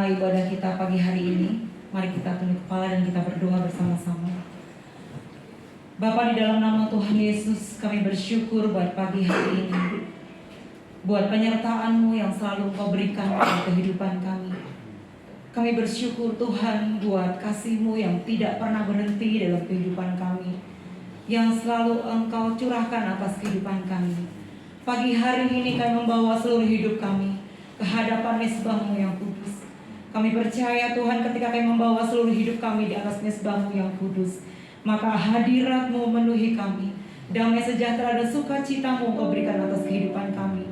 memulai ibadah kita pagi hari ini, mari kita tunduk kepala dan kita berdoa bersama-sama. Bapa, di dalam nama Tuhan Yesus, kami bersyukur buat pagi hari ini, buat penyertaan-Mu yang selalu Engkau berikan dalam kehidupan kami. Kami bersyukur Tuhan buat kasih-Mu yang tidak pernah berhenti dalam kehidupan kami, yang selalu Engkau curahkan atas kehidupan kami. Pagi hari ini kami membawa seluruh hidup kami ke hadapan mezbah-Mu yang kudus. Kami percaya Tuhan, ketika kami membawa seluruh hidup kami di atas mezbah-Mu yang kudus, maka hadirat-Mu memenuhi kami. Damai sejahtera dan sukacita-Mu Engkau berikan atas kehidupan kami.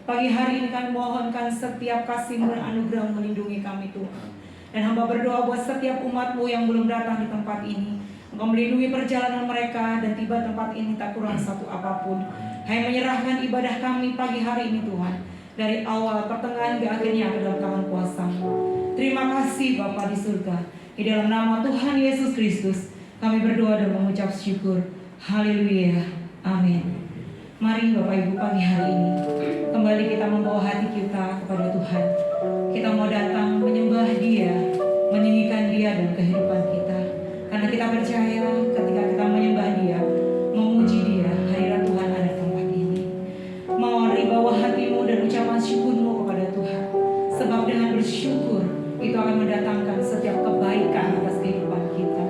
Pagi hari ini kami mohonkan setiap kasih-Mu dan anugerah melindungi kami Tuhan. Dan hamba berdoa buat setiap umat-Mu yang belum datang di tempat ini. Engkau melindungi perjalanan mereka dan tiba tempat ini tak kurang satu apapun. Hanya menyerahkan ibadah kami pagi hari ini Tuhan, dari awal, pertengahan, ke akhirnya ke dalam tangan kuasa-Mu. Terima kasih Bapa di surga. Di dalam nama Tuhan Yesus Kristus kami berdoa dan mengucap syukur. Haleluya. Amin. Mari Bapak Ibu, pagi hari ini kembali kita membawa hati kita kepada Tuhan. Kita mau datang menyembah Dia, meninggikan Dia dalam kehidupan kita. Karena kita percaya ketika kita menyembah Dia, memuji Dia, hadirat Tuhan ada di tempat ini. Mari bawa hatimu dan ucapan syukurmu kepada Tuhan. Sebab dengan bersyukur itu akan mendatangkan setiap kebaikan atas kehidupan kita.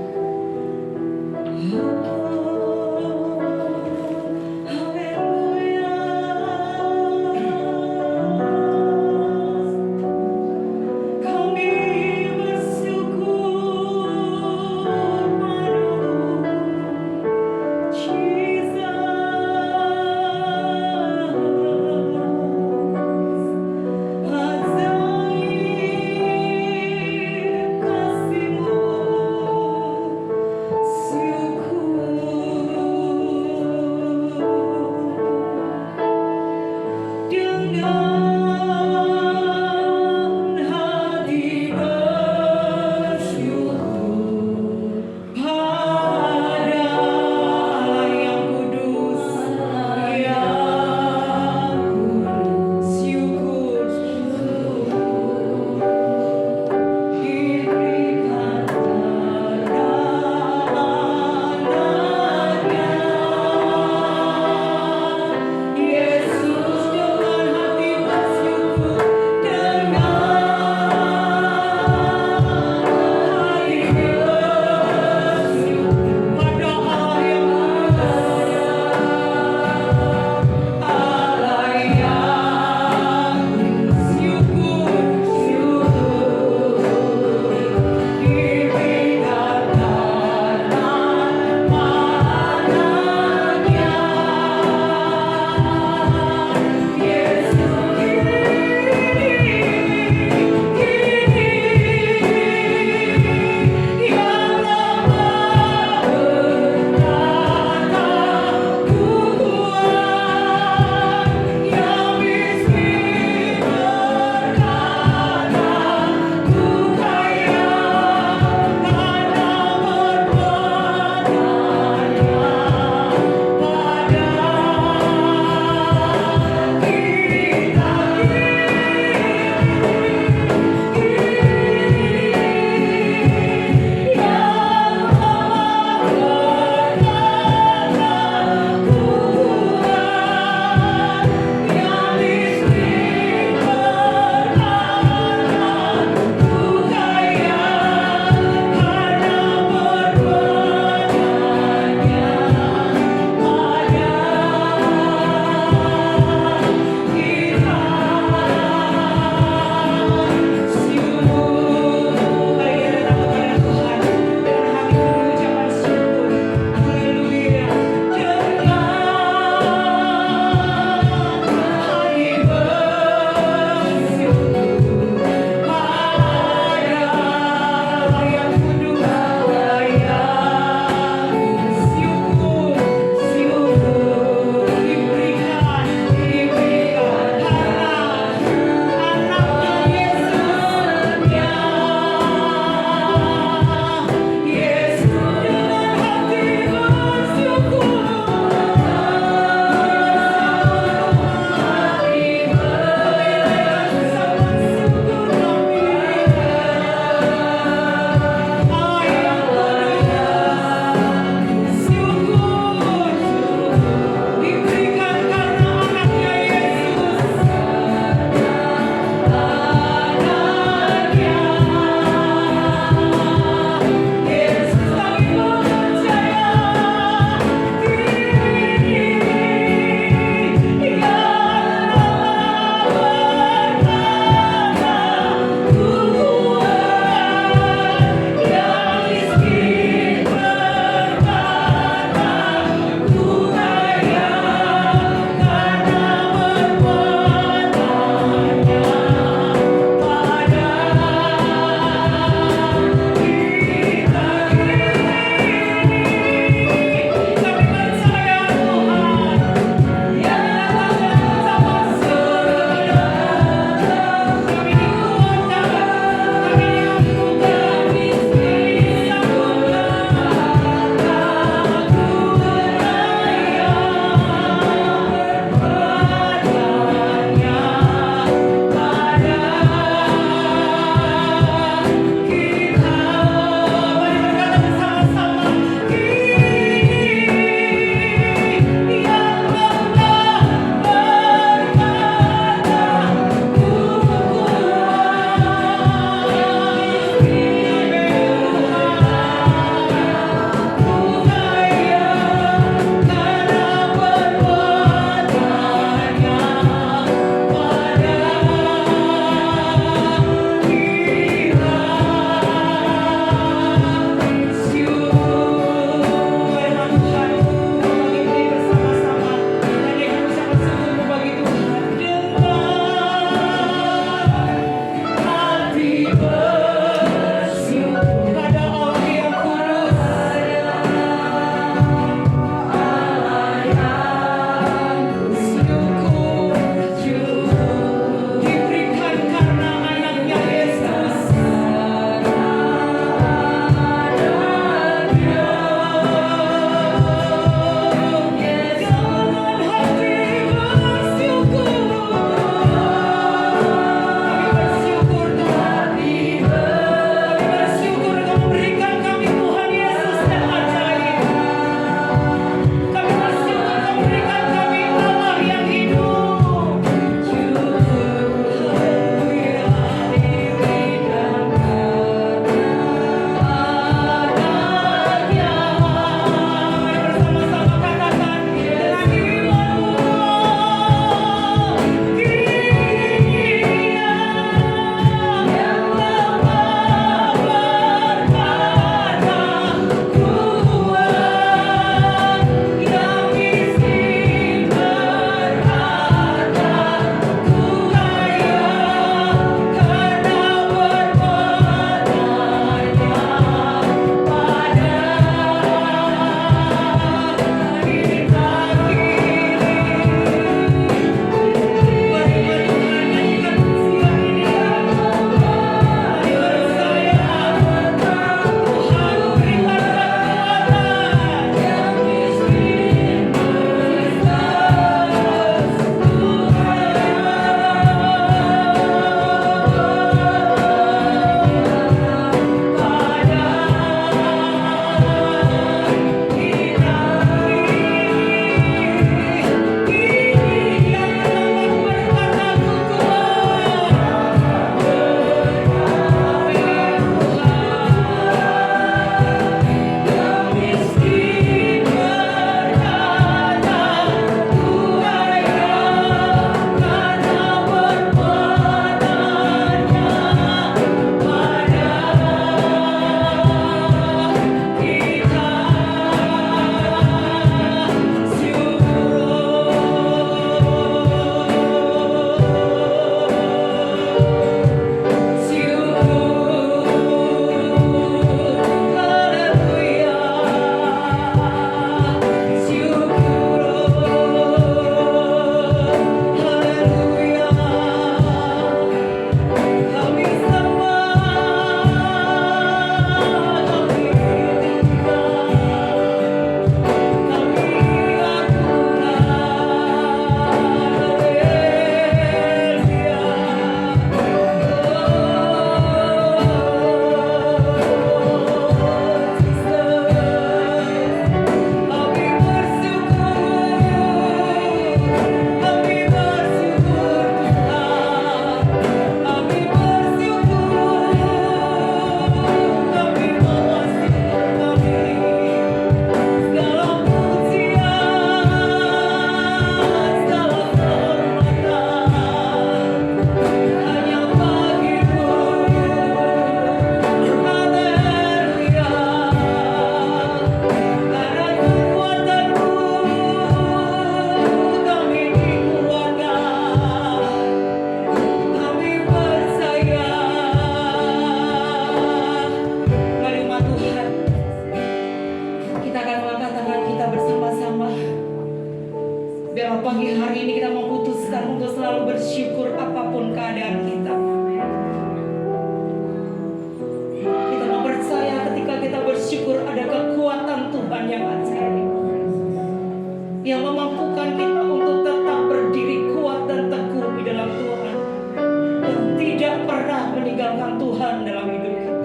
memuliakan Tuhan dalam hidup kita.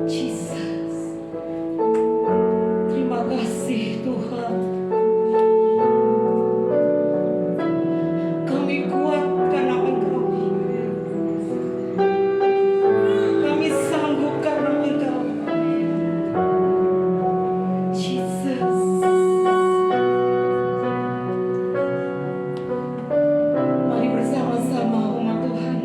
Jesus. Terima kasih Tuhan. Kami kuat karena Engkau. Kami sanggup karena Engkau. Jesus. Mari bersama-sama umat Tuhan.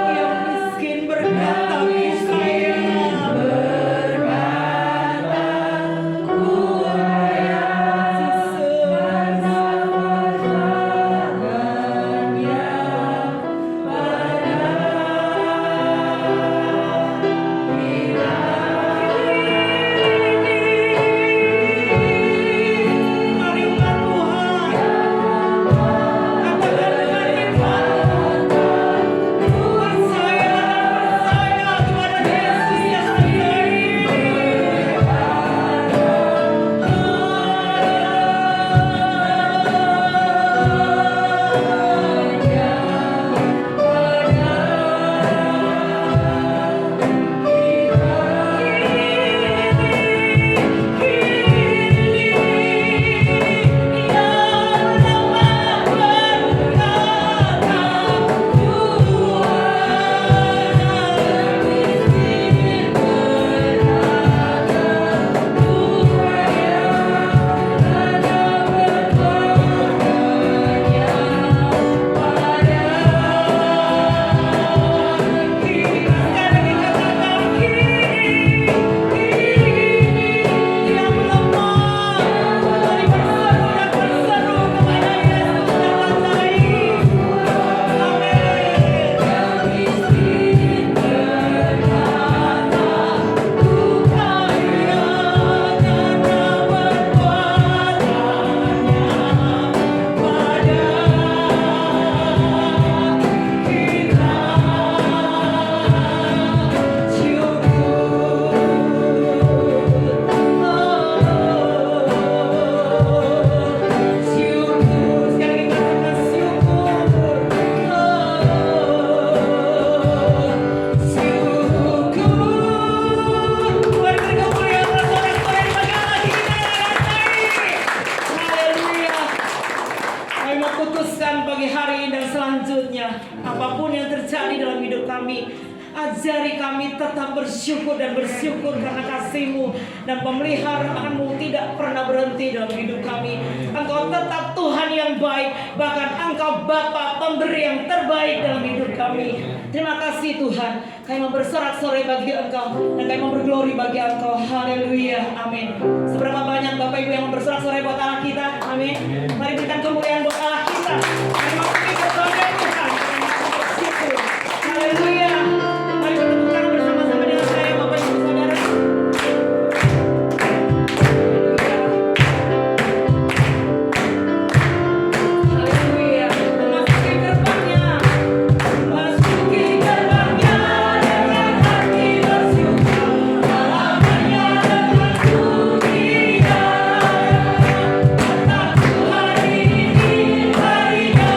Yang miskin berkata, saya mari umat Tuhan, katakan dengan iman, percaya kepada Yesus yang pagi hari ini dan selanjutnya, apapun yang terjadi dalam hidup kami, ajari kami tetap bersyukur dan bersyukur karena kasih-Mu dan pemeliharaanmu tidak pernah berhenti dalam hidup kami. Engkau tetap Tuhan yang baik, bahkan Engkau Bapa pemberi yang terbaik dalam hidup kami. Terima kasih Tuhan. Kami mau bersorak-sorai bagi Engkau dan kami mau berglori bagi Engkau. Haleluya, amin. Seberapa banyak Bapak Ibu yang mau bersorak-sorai buat Allah kita, amin. Mari berikan kemuliaan buat Allah kita. Kami mau pergi berbangga Tuhan. Bersyukur. Haleluya. Mari bertepuk tangan bersama-sama dengan saya, Bapak Ibu Saudara. Haleluya. Memasuki gerbangnya. Masuki gerbangnya dengan hati bersyukur. Halamannya dengan pujian. Kata Tuhan ini harinya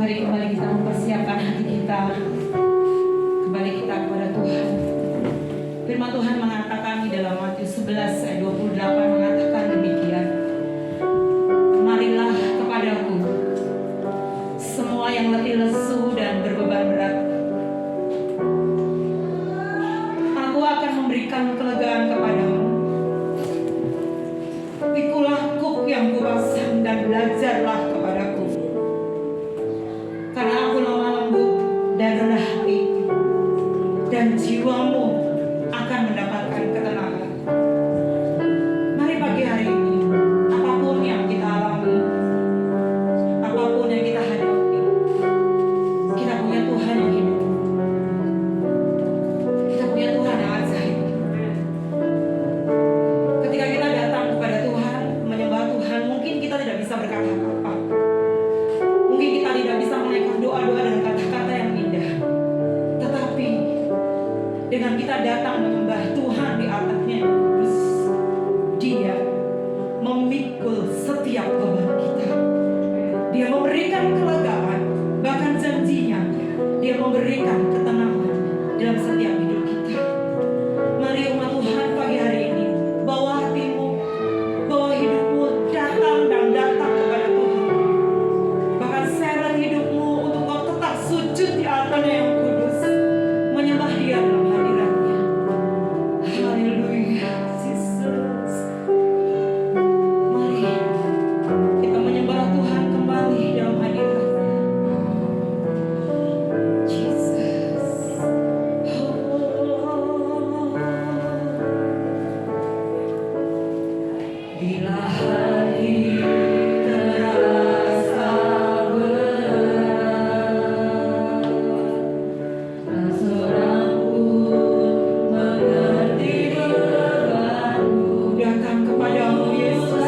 Mari kembali kita mempersiapkan hati kita, kembali kita kepada Tuhan. Firman Tuhan mengatakan di dalam Matius 11 ayat 28 mengatakan demikian. Marilah kepadaku semua yang letih lesu dan berbeban berat. Aku akan memberikan kelegaan kepadamu. Pikulah kuk yang kupasang dan belajarlah kepadaku. Karena aku lemah lembut dan rendah hati, dan jiwamu akan mendapatkan ketenangan. Mari pagi hari ini, apapun yang kita alami, apapun yang kita hadapi, kita punya Tuhan yang hidup. Kita punya Tuhan yang ajaib. Ketika kita datang kepada Tuhan, menyembah Tuhan, mungkin kita tidak bisa berkata apa-apa. Mungkin kita tidak bisa menaikkan doa-doa dan kata-kata yang indah. Tetapi dengan kita datang menyembah Tuhan di atasnya yang kudus, Dia memikul setiap beban kita. Dia memberikan kelegaan, bahkan janjinya Dia memberikan ketenangan dalam setiap hidup kita. Mari umat Tuhan pagi hari ini, bawa hatimu, bawa hidupmu, datang dan datang kepada Tuhan. Bahkan seret hidupmu untuk kau tetap sujud di altarnya yang kudus, menyembah Dia dalam hadiratnya. Haleluya, Jesus. Mari kita menyembah Tuhan kembali dalam hadiratnya. Jesus. Bila hati terasa berat, tak seorang pun mengerti bebanmu. Datang kepadamu Yesus.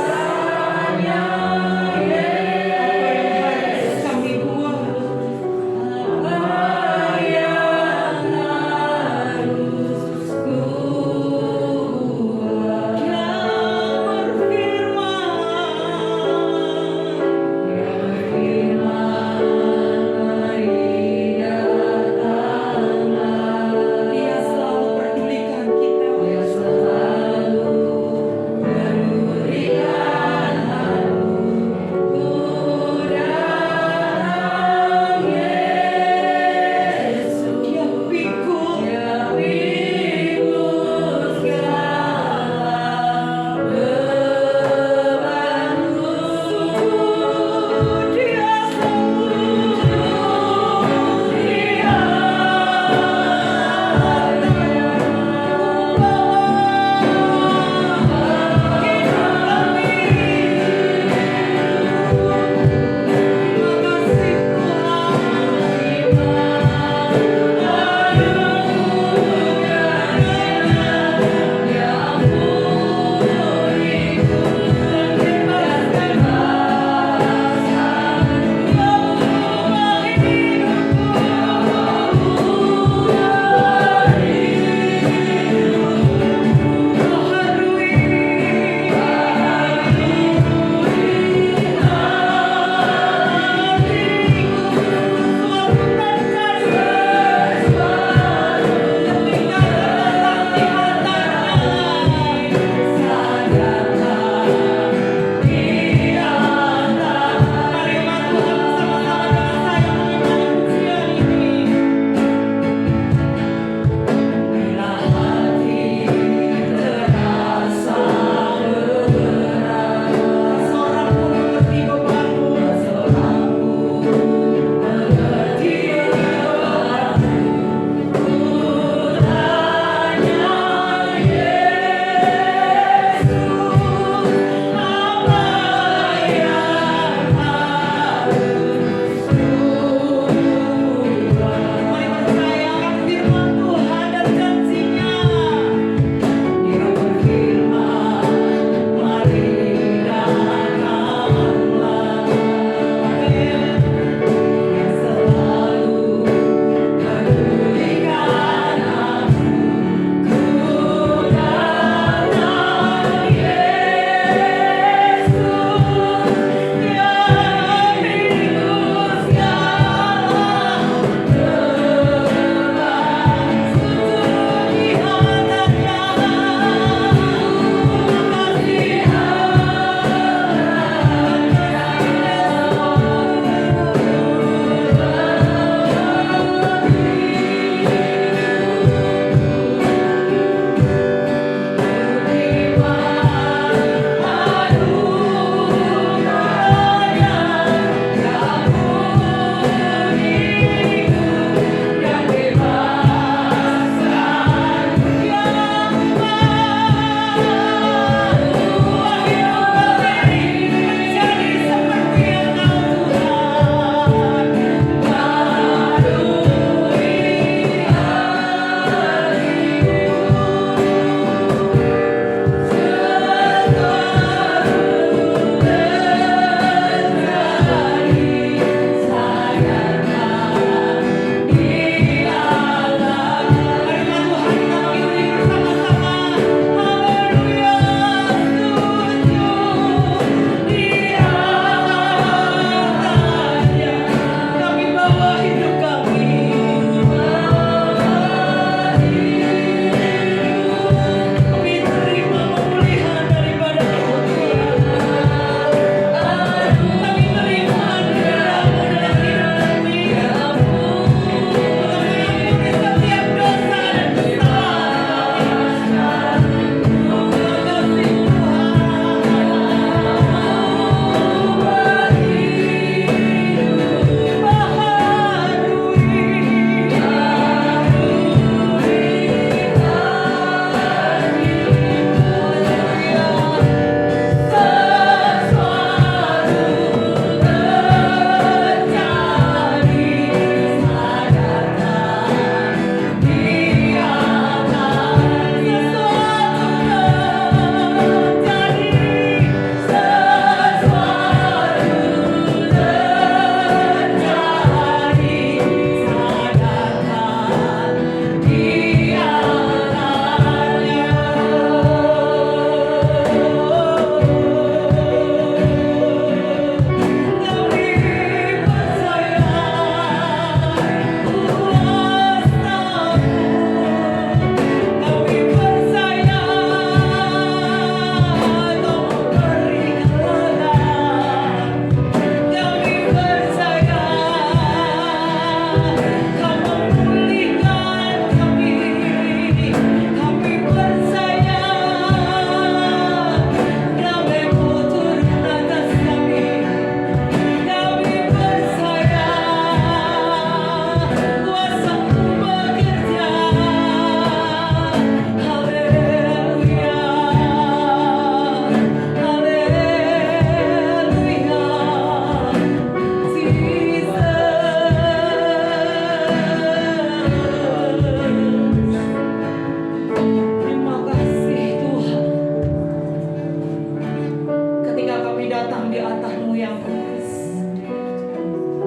kami datang di altar-Mu yang kudus,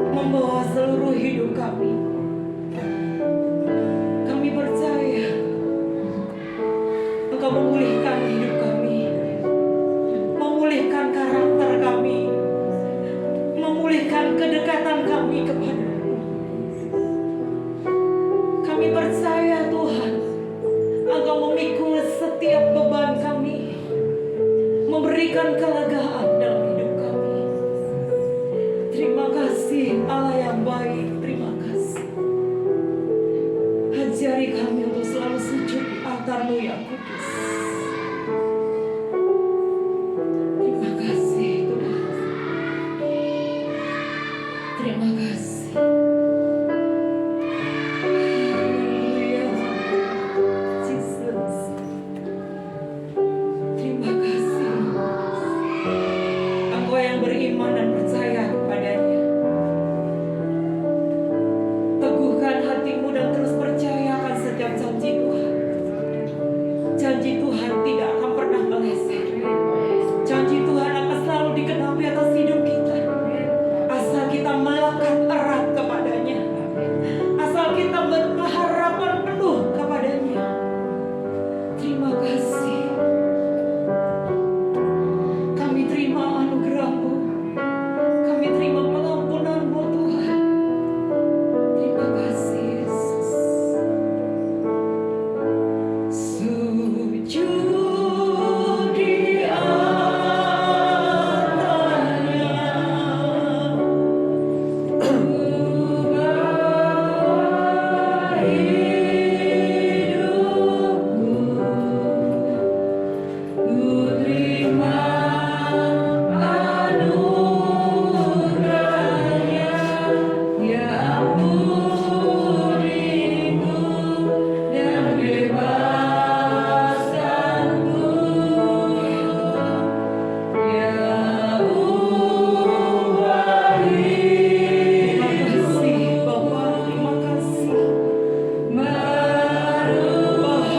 membawa seluruh hidup kami. Kami percaya Engkau memulihkan hidup kami, memulihkan karakter kami, memulihkan kedekatan kami kepada-Mu. Kami percaya Tuhan, Engkau memikul setiap beban kami, memberikan kelegaan dalam hidup kami. Terima kasih Allah yang baik, terima kasih. Ajari kami untuk selalu sujud di altar-Mu yang kudus. Terima kasih Tuhan. Terima kasih. Haleluya. Jesus. Terima kasih. Engkau yang beriman dan percaya kepadanya. Teguhkan hatimu dan terus percaya akan setiap janji Tuhan. Janji Tuhan tidak akan pernah meleset. Janji Tuhan akan selalu digenapi atas hidup kita. Asal kita melekat erat kepadanya. Asal kita berpengharapan penuh kepadanya. Terima kasih. Kami terima anugerah-Mu. Kami terima pengampunan-Mu Tuhan. Terima kasih Yesus. Sujud di altar-Nya, ku bawa hidupku, ku terima anugerah-Nya yang murniku dan bebaskanku. Ya ubah terima kasih Bapa, terima kasih. Merubah hatiku.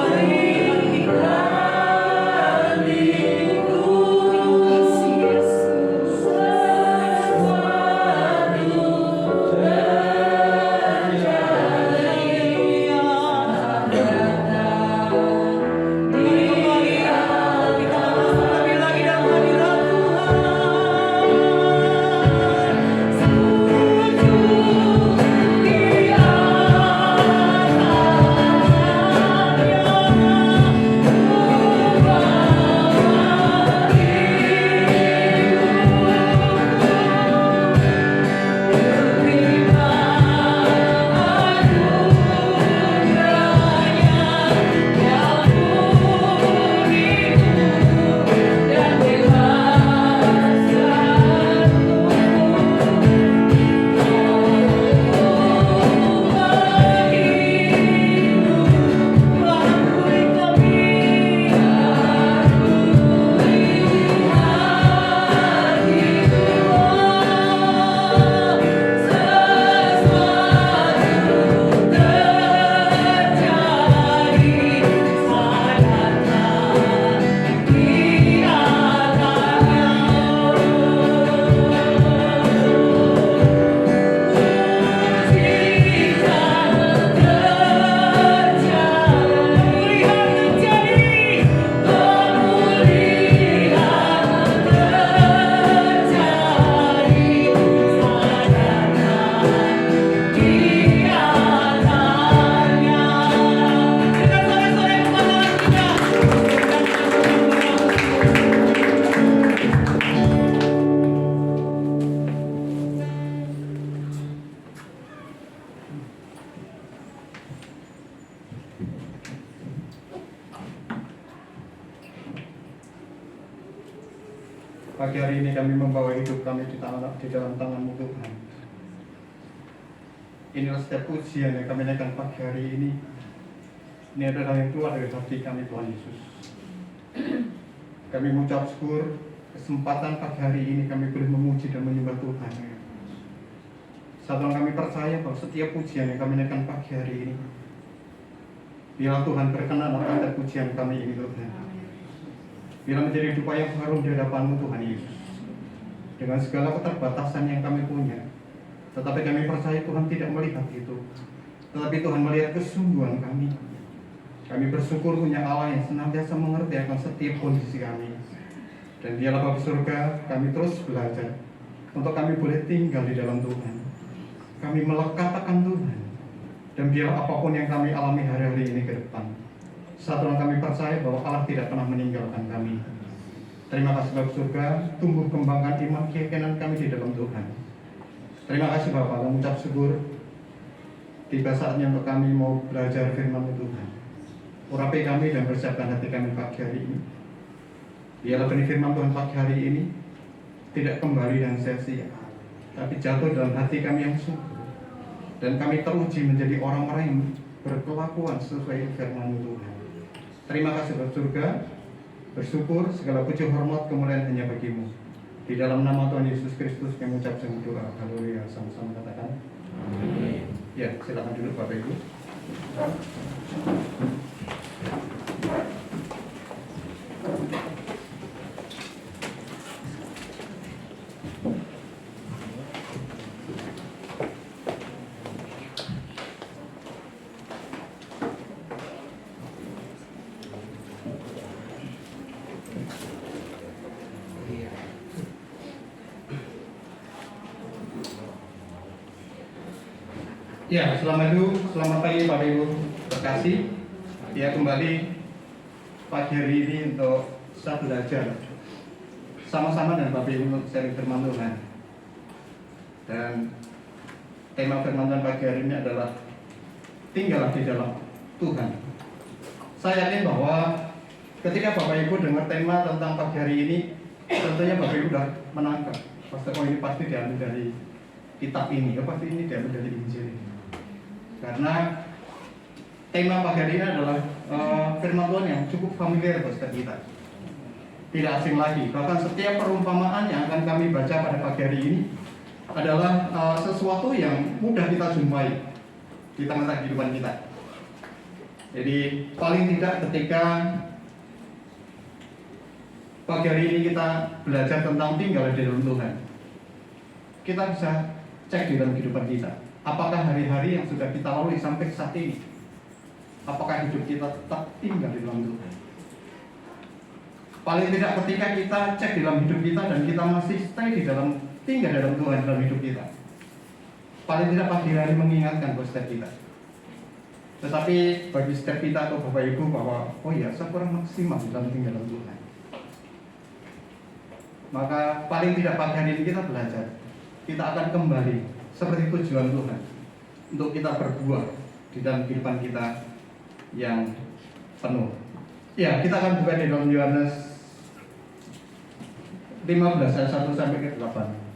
Terima kasih Yesus. Pagi hari ini kami membawa hidup kami di dalam tangan-Mu Tuhan. Inilah setiap pujian yang kami naikkan pagi hari ini. Ini adalah yang keluar dari hati kami Tuhan Yesus. Kami mengucap syukur kesempatan pagi hari ini kami boleh memuji dan menyembah Tuhan. Satu kami percaya bahwa setiap pujian yang kami naikkan pagi hari ini, biarlah Tuhan berkenan akan pujian kami ini Tuhan. Biarlah menjadi hidup yang harum di hadapan-Mu Tuhan Yesus. dengan segala keterbatasan yang kami punya. Tetapi kami percaya Tuhan tidak melihat itu, tetapi Tuhan melihat kesungguhan kami. Kami bersyukur punya Allah yang senantiasa mengerti akan setiap kondisi kami. Dan Dialah Bapa surga, kami terus belajar untuk kami boleh tinggal di dalam Tuhan. Kami melekat akan Tuhan. Dan biar apapun yang kami alami hari-hari ini ke depan, satu kami percaya bahwa Allah tidak pernah meninggalkan kami. Terima kasih Bapa surga, tumbuh kembangkan iman keyakinan kami di dalam Tuhan. Terima kasih Bapak, kami ucap syukur. Tiba saatnya untuk kami mau belajar firman Tuhan. Urapi kami dan persiapkan hati kami pagi hari ini. Biarlah benih firman Tuhan pagi hari ini tidak kembali dan sia-sia, tapi jatuh dalam hati kami yang subur. Dan kami teruji menjadi orang-orang yang berkelakuan sesuai firman Tuhan. Terima kasih Bapa surga. Bersyukur segala puji hormat kemuliaan hanya bagi-Mu. Di dalam nama Tuhan Yesus Kristus kami mengucap doa. Haleluya. Sama-sama katakan. Amin. Ya, silakan duduk Bapak Ibu. Ya, selamat pagi Bapak Ibu terkasih. Ya, kembali pagi hari ini untuk kita belajar sama-sama dengan Bapak Ibu untuk sharing firman Tuhan. Dan tema firman Tuhan pagi hari ini adalah tinggallah di dalam Tuhan. Saya yakin bahwa ketika Bapak Ibu dengar tema tentang pagi hari ini, tentunya Bapak Ibu sudah menangkap. Ini pasti diambil dari kitab ini, pasti ini diambil dari Injil ini. Karena tema pagi hari ini adalah firman Tuhan yang cukup familiar buat kita, tidak asing lagi. Bahkan setiap perumpamaan yang akan kami baca pada pagi hari ini adalah sesuatu yang mudah kita jumpai di tengah-tengah kehidupan kita. Jadi paling tidak ketika pagi hari ini kita belajar tentang tinggal di dalam Tuhan, kita bisa cek di dalam kehidupan kita. Apakah hari-hari yang sudah kita lalui sampai saat ini, apakah hidup kita tetap tinggal di dalam Tuhan? Paling tidak ketika kita cek di dalam hidup kita dan kita masih stay di dalam, tinggal dalam Tuhan dalam hidup kita, paling tidak pagi hari mengingatkan buat setiap kita. Tetapi bagi setiap kita atau Bapak Ibu bahwa oh ya, saya kurang maksimal dalam tinggal dalam Tuhan. Maka paling tidak pagi hari ini kita belajar, kita akan kembali seperti tujuan Tuhan untuk kita berbuah di dalam kehidupan kita yang penuh. Ya, kita akan buka di dalam Yohanes 15 ayat 1 sampai ke 8.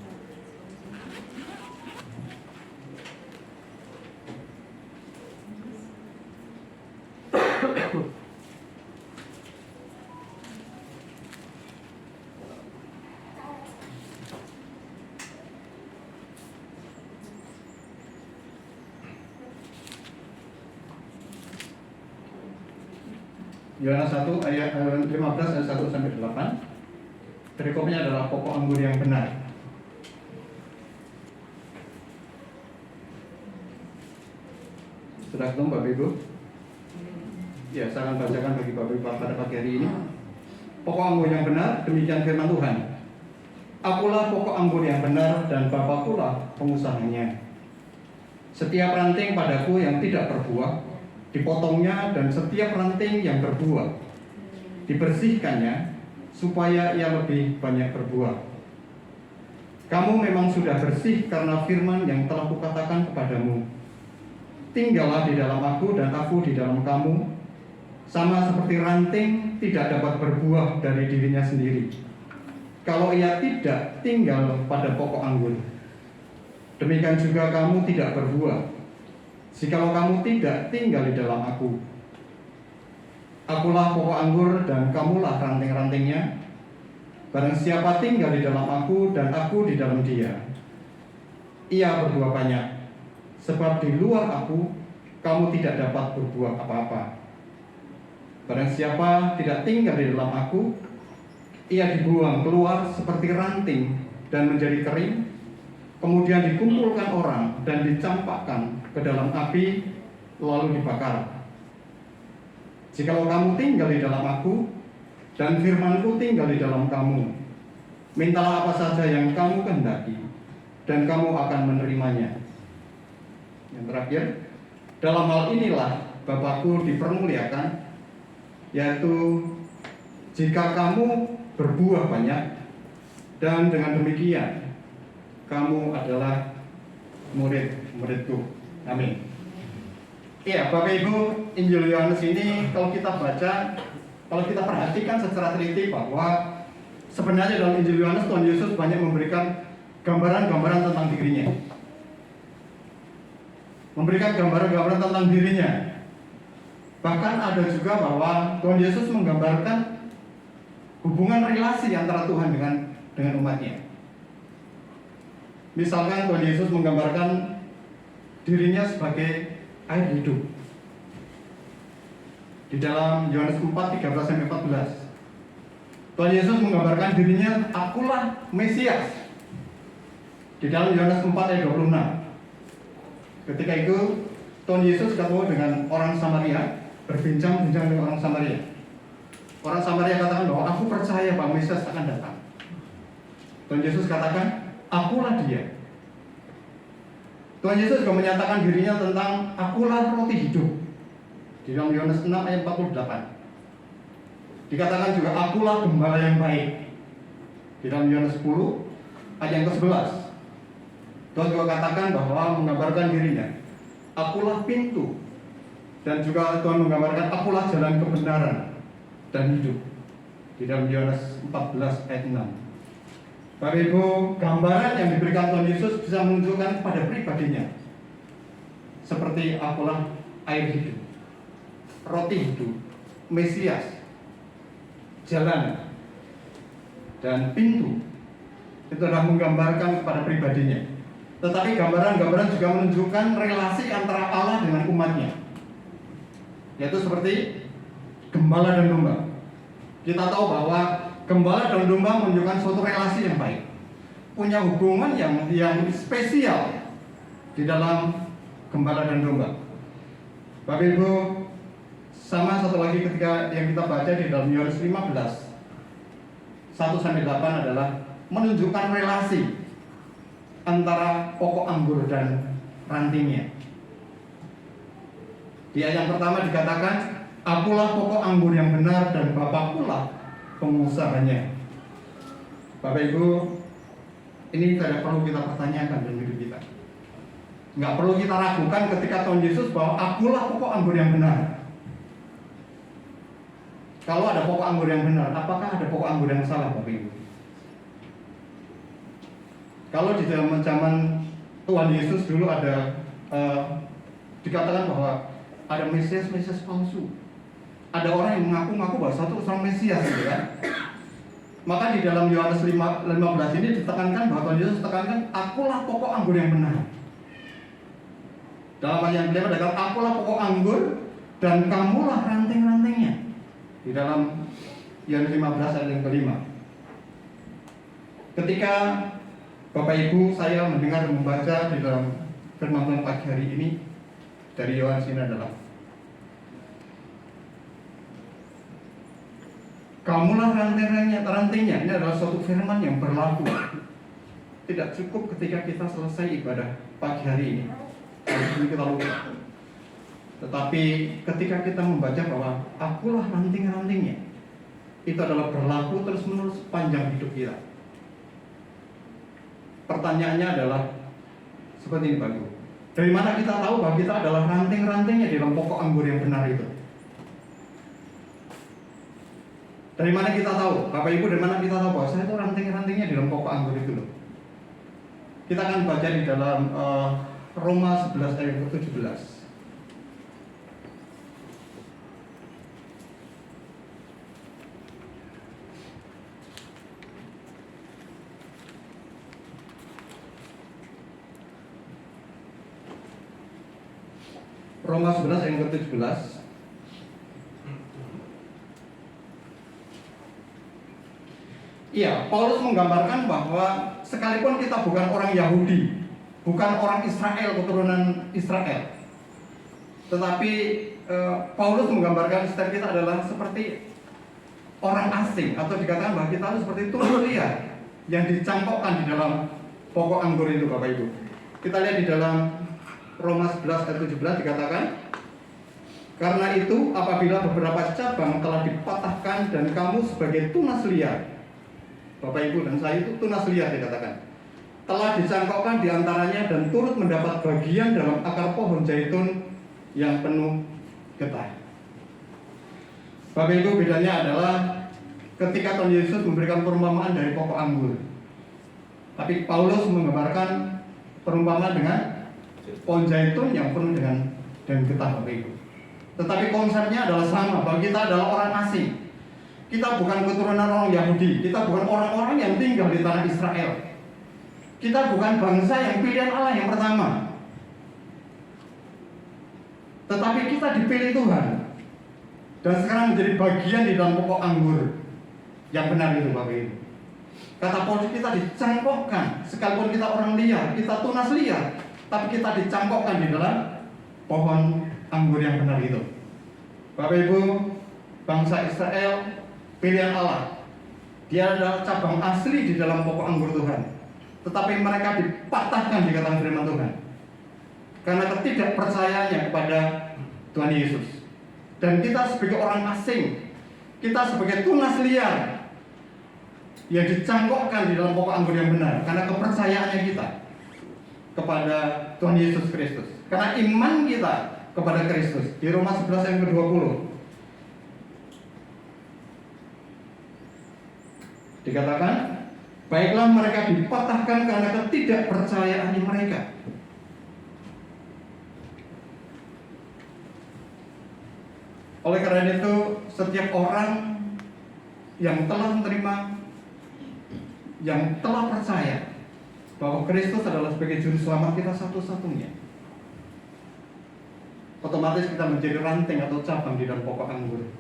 Yohanes 1 ayat 15 ayat 1 sampai 8. Perikopnya adalah pokok anggur yang benar. Sudah ketemu Bapak Ibu? Ya, saya akan bacakan bagi Bapak Ibu pada pagi hari ini. Pokok anggur yang benar, demikian firman Tuhan. Akulah pokok anggur yang benar dan Bapa-Kulah pengusahanya. Setiap ranting padaku yang tidak berbuah dipotongnya, dan setiap ranting yang berbuah dibersihkannya supaya ia lebih banyak berbuah. Kamu memang sudah bersih karena firman yang telah kukatakan kepadamu. Tinggallah di dalam aku dan aku di dalam kamu. Sama seperti ranting tidak dapat berbuah dari dirinya sendiri kalau ia tidak tinggal pada pokok anggur. Demikian juga kamu tidak berbuah jikalau kamu tidak tinggal di dalam aku. Akulah pokok anggur dan kamulah ranting-rantingnya. Barang siapa tinggal di dalam aku dan aku di dalam dia, ia berbuah banyak. Sebab di luar aku kamu tidak dapat berbuah apa-apa. Barang siapa tidak tinggal di dalam aku, ia dibuang keluar seperti ranting dan menjadi kering, kemudian dikumpulkan orang dan dicampakkan ke dalam api, lalu dibakar. Jikalau kamu tinggal di dalam aku, dan firman-Ku tinggal di dalam kamu, mintalah apa saja yang kamu kehendaki, dan kamu akan menerimanya. Yang terakhir, dalam hal inilah Bapa-Ku dipermuliakan, yaitu jika kamu berbuah banyak, dan dengan demikian kamu adalah murid-murid-Ku. Amin. Iya, Bapak Ibu, Injil Yohanes ini kalau kita baca, kalau kita perhatikan secara teliti bahwa sebenarnya dalam Injil Yohanes Tuhan Yesus banyak memberikan gambaran-gambaran tentang dirinya. Memberikan gambaran-gambaran tentang dirinya. Bahkan ada juga bahwa Tuhan Yesus menggambarkan hubungan relasi antara Tuhan dengan umatnya. Misalkan Tuhan Yesus menggambarkan dirinya sebagai air hidup. Di dalam Yohanes 4, 13-14. Tuhan Yesus menggambarkan dirinya, akulah Mesias. Di dalam Yohanes 4 ayat 26. Ketika itu Tuhan Yesus ketemu dengan orang Samaria, berbincang-bincang dengan orang Samaria. Orang Samaria katakan bahwa aku percaya bahwa Mesias akan datang. Tuhan Yesus katakan, akulah dia. Tuhan Yesus juga menyatakan dirinya tentang akulah roti hidup. Di dalam Yohanes 6 ayat 48. Dikatakan juga akulah gembala yang baik. Di dalam Yohanes 10 ayat yang ke-11. Tuhan juga katakan bahwa menggambarkan dirinya, akulah pintu. Dan juga Tuhan menggambarkan akulah jalan kebenaran dan hidup. Di dalam Yohanes 14 ayat 6. Bapak Ibu, gambaran yang diberikan Tuhan Yesus bisa menunjukkan pada pribadinya. Seperti akulah air hidup, roti hidup, Mesias, jalan, dan pintu. Itu adalah menggambarkan kepada pribadinya. Tetapi gambaran-gambaran juga menunjukkan relasi antara Allah dengan umatnya, yaitu seperti gembala dan domba. Kita tahu bahwa gembala dan domba menunjukkan suatu relasi yang baik, punya hubungan yang spesial di dalam gembala dan domba. Bapak Ibu, sama satu lagi ketika yang kita baca di dalam Yohanes 15 1-8 adalah menunjukkan relasi antara pokok anggur dan rantingnya. Di ayat yang pertama dikatakan, akulah pokok anggur yang benar dan Bapa-Kulah pengusahanya. Bapak Ibu, ini tidak perlu kita pertanyakan dalam hidup kita. Nggak perlu kita ragukan ketika Tuhan Yesus bahwa akulah pokok anggur yang benar. Kalau ada pokok anggur yang benar, apakah ada pokok anggur yang salah, Bapak Ibu? Kalau di zaman Tuhan Yesus dulu ada dikatakan bahwa ada Mesias palsu. Ada orang yang mengaku-ngaku bahwa satu orang Mesias, gitu kan? Maka di dalam Yohanes 15 ini ditekankan bahwa Tuhan Yesus tekankan, akulah pokok anggur yang benar. Dalam ayat yang kelima dikatakan, akulah pokok anggur dan kamulah ranting-rantingnya. Di dalam Yohanes 15 ayat yang kelima. Ketika Bapak Ibu saya mendengar dan membaca di dalam firman Tuhan pagi hari ini dari Yohanes ini adalah, kamulah ranting-rantingnya. Ini adalah suatu firman yang berlaku. Tidak cukup ketika kita selesai ibadah pagi hari ini, ini kita lupa. Tetapi ketika kita membaca bahwa akulah ranting-rantingnya, itu adalah berlaku terus-menerus sepanjang hidup kita. Pertanyaannya adalah seperti ini, Pak Ibu. Dari mana kita tahu bahwa kita adalah ranting-rantingnya di dalam pokok anggur yang benar itu? Dari mana kita tahu? Bapak Ibu, dari mana kita tahu bahwa saya itu ranting-rantingnya di dalam pokok anggur itu loh? Kita akan baca di dalam Roma 11 ayat 17. Roma 11 ayat 17. Iya, Paulus menggambarkan bahwa sekalipun kita bukan orang Yahudi, bukan orang Israel, keturunan Israel, tetapi Paulus menggambarkan setiap kita adalah seperti orang asing, atau dikatakan bahwa kita harus seperti tunas liar yang dicangkokkan di dalam pokok anggur itu, Bapak Ibu. Kita lihat di dalam Roma 11 ayat 17 dikatakan, karena itu apabila beberapa cabang telah dipatahkan dan kamu sebagai tunas liar, Bapak Ibu dan saya itu tunas liar dikatakan, telah dicangkokkan diantaranya dan turut mendapat bagian dalam akar pohon zaitun yang penuh getah. Bapak Ibu, bedanya adalah ketika Tuhan Yesus memberikan perumpamaan dari pokok anggur, tapi Paulus menggambarkan perumpamaan dengan pohon zaitun yang penuh dengan getah, Bapak Ibu. Tetapi konsepnya adalah sama, bahwa kita adalah orang asing. Kita bukan keturunan orang Yahudi, kita bukan orang-orang yang tinggal di tanah Israel. Kita bukan bangsa yang pilihan Allah yang pertama. Tetapi kita dipilih Tuhan, dan sekarang menjadi bagian di dalam pokok anggur yang benar itu, Bapak Ibu. Kata Paulus, kita dicangkokkan, sekalipun kita orang liar, kita tunas liar, tapi kita dicangkokkan di dalam pohon anggur yang benar itu. Bapak Ibu, bangsa Israel pilihan Allah, dia adalah cabang asli di dalam pokok anggur Tuhan, tetapi mereka dipatahkan dikatakan firman Tuhan karena ketidakpercayaannya kepada Tuhan Yesus. Dan kita sebagai orang asing, kita sebagai tunas liar yang dicangkokkan di dalam pokok anggur yang benar karena kepercayaannya kita kepada Tuhan Yesus Kristus, karena iman kita kepada Kristus. Di Roma 11 ayat ke-20 dikatakan, baiklah mereka dipatahkan karena ketidakpercayaan mereka. Oleh karena itu, setiap orang yang telah menerima, yang telah percaya bahwa Kristus adalah sebagai juru selamat kita satu-satunya, otomatis kita menjadi ranting atau cabang di dalam pokok anggur.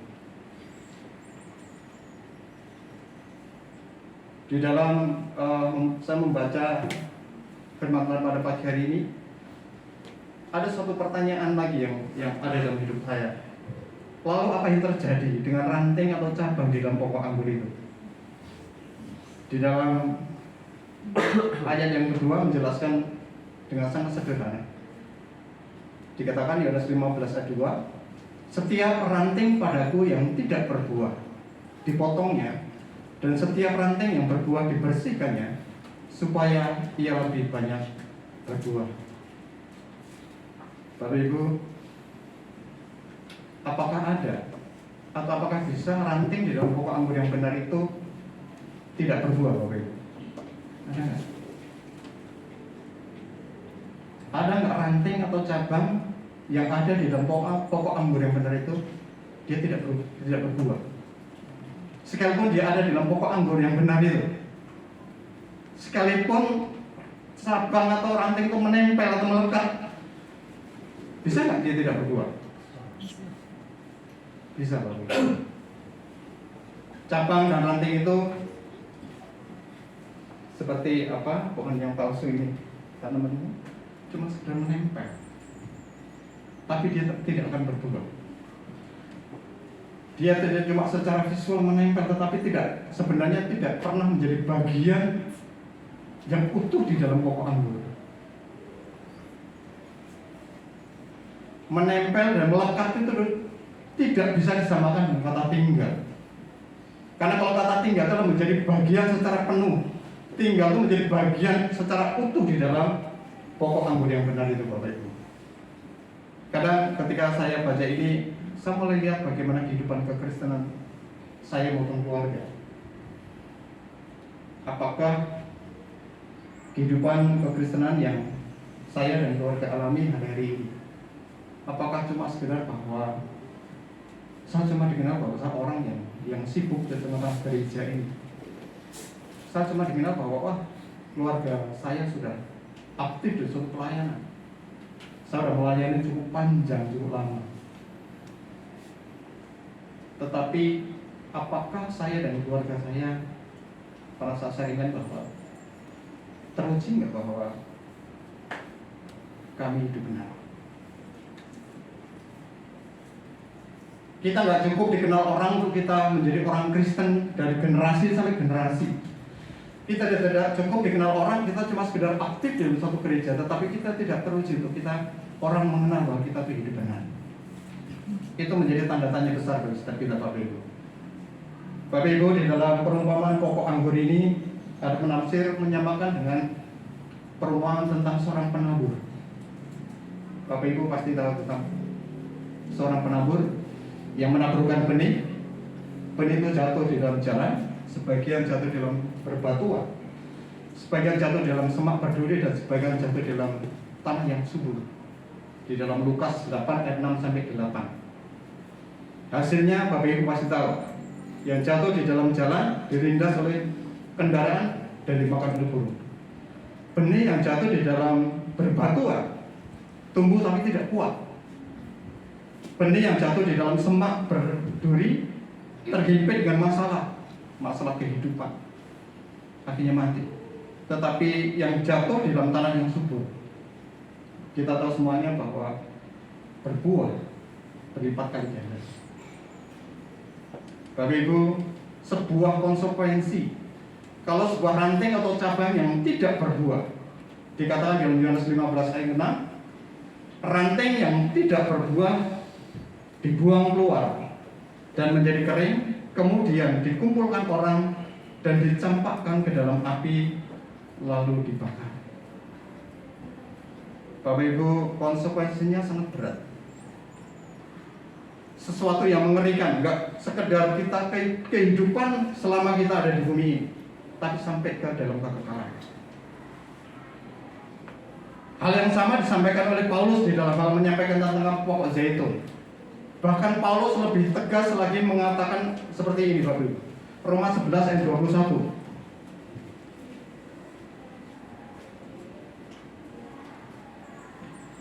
Di dalam saya membaca firman Tuhan pada pagi hari ini, ada suatu pertanyaan lagi yang ada dalam hidup saya. Lalu apa yang terjadi dengan ranting atau cabang di dalam pokok anggur itu? Di dalam ayat yang kedua menjelaskan dengan sangat sederhana. Dikatakan Yohanes 15 ayat 2, setiap ranting padaku yang tidak berbuah dipotongnya, dan setiap ranting yang berbuah dibersihkannya, supaya ia lebih banyak berbuah. Bapak Ibu, apakah ada atau apakah bisa ranting di dalam pokok anggur yang benar itu tidak berbuah, Bapak Ibu? Ada nggak? Ada nggak ranting atau cabang yang ada di dalam pokok anggur yang benar itu dia tidak berbuah? Sekalipun dia ada di dalam pokok anggur yang benar itu, sekalipun cabang atau ranting itu menempel atau melekat, bisa nggak dia tidak berbuah? Bisa, Bapak. Cabang dan ranting itu seperti apa? Pohon yang palsu ini, tanamannya cuma sekedar menempel, tapi dia tidak akan berbuah. Dia tidak cuma secara visual menempel, tetapi sebenarnya tidak pernah menjadi bagian yang utuh di dalam pokok anggur. Menempel dan melekat itu tidak bisa disamakan dengan kata tinggal. Karena kalau kata tinggal itu menjadi bagian secara penuh, tinggal itu menjadi bagian secara utuh di dalam pokok anggur yang benar itu, Bapak Ibu. Kadang ketika saya baca ini, saya mulai lihat bagaimana kehidupan kekristenan saya maupun keluarga. Apakah kehidupan kekristenan yang saya dan keluarga alami hari ini, apakah cuma sekedar bahwa saya cuma dikenal bahwa saya orang yang sibuk di tengah gereja ini. Saya cuma dikenal bahwa wah, keluarga saya sudah aktif di suatu pelayanan. Saya sudah melayani cukup panjang, cukup lama. Tetapi apakah saya dan keluarga saya merasa saringan bahwa teruji nggak bahwa kami hidup benar? Kita nggak cukup dikenal orang untuk kita menjadi orang Kristen dari generasi sampai generasi. Kita tidak cukup dikenal orang, kita cuma sekedar aktif di suatu gereja, tetapi kita tidak teruji untuk kita orang mengenal bahwa kita itu hidup benar. Itu menjadi tanda tanya besar bagi setiap kita, Bapak Ibu. Bapak Ibu, di dalam perumpamaan pokok anggur ini ada penafsir menyamakan dengan perumpamaan tentang seorang penabur. Bapak Ibu pasti tahu tentang seorang penabur yang menaburkan benih. Benih itu jatuh di dalam jalan, sebagian jatuh di dalam berbatuan, sebagian jatuh di dalam semak berduri, dan sebagian jatuh di dalam tanah yang subur. Di dalam Lukas 8 ayat 6 sampai 8. Hasilnya Bapak Ibu pasti tahu. Yang jatuh di dalam jalan dilindas oleh kendaraan dan dimakan oleh burung. Benih yang jatuh di dalam berbatuan tumbuh tapi tidak kuat. Benih yang jatuh di dalam semak berduri terhimpit dengan masalah kehidupan, akhirnya mati. Tetapi yang jatuh di dalam tanah yang subur, kita tahu semuanya bahwa berbuah berlipat kali ganda. Bapak Ibu, sebuah konsekuensi kalau sebuah ranting atau cabang yang tidak berbuah, dikatakan dalam Yohanes 15 ayat 6, ranting yang tidak berbuah dibuang keluar dan menjadi kering, kemudian dikumpulkan orang dan dicampakkan ke dalam api lalu dibakar. Bapak Ibu, konsekuensinya sangat berat. Sesuatu yang mengerikan, enggak sekedar kita kehidupan selama kita ada di bumi ini, tapi sampai ke dalam kekekalan. Hal yang sama disampaikan oleh Paulus di dalam hal menyampaikan tentang pokok zaitun. Bahkan Paulus lebih tegas lagi mengatakan seperti ini, Bapak Ibu. Roma 11 ayat 21.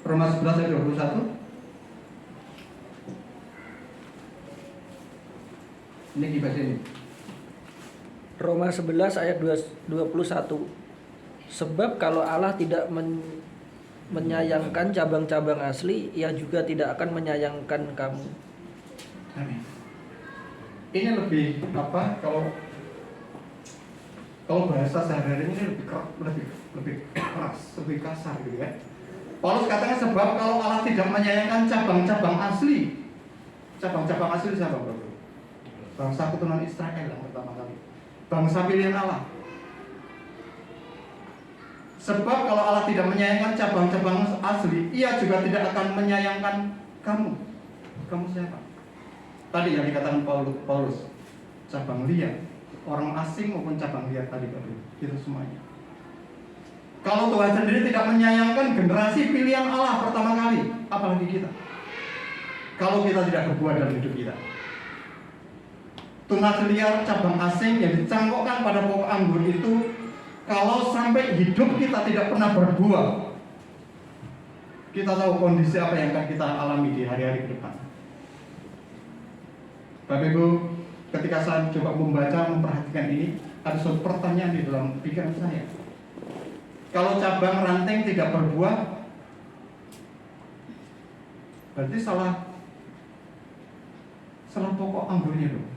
Roma 11 ayat 21. Ini dibaca ini. Roma 11 ayat 21. Sebab kalau Allah tidak menyayangkan cabang-cabang asli, Ia juga tidak akan menyayangkan kamu. Amin. Ini lebih apa? Kalau bahasa sehari-hari ini lebih keras, lebih kasar gitu ya. Paulus katakan sebab kalau Allah tidak menyayangkan cabang-cabang asli siapa, Bro? Bangsa keturunan Israel yang pertama kali, bangsa pilihan Allah. Sebab kalau Allah tidak menyayangkan cabang-cabang asli, Ia juga tidak akan menyayangkan kamu. Kamu siapa? Tadi yang dikatakan Paulus, cabang liar, orang asing maupun cabang liar tadi, itu semuanya. Kalau Tuhan sendiri tidak menyayangkan generasi pilihan Allah pertama kali, apalagi kita. Kalau kita tidak berbuah dalam hidup kita. Tunas liar cabang asing yang dicangkokkan pada pokok anggur itu, kalau sampai hidup kita tidak pernah berbuah, kita tahu kondisi apa yang akan kita alami di hari-hari ke depan. Bapak Ibu, ketika saya coba memperhatikan ini, ada suatu pertanyaan di dalam pikiran saya. Kalau cabang ranting tidak berbuah, berarti salah pokok anggurnya dong.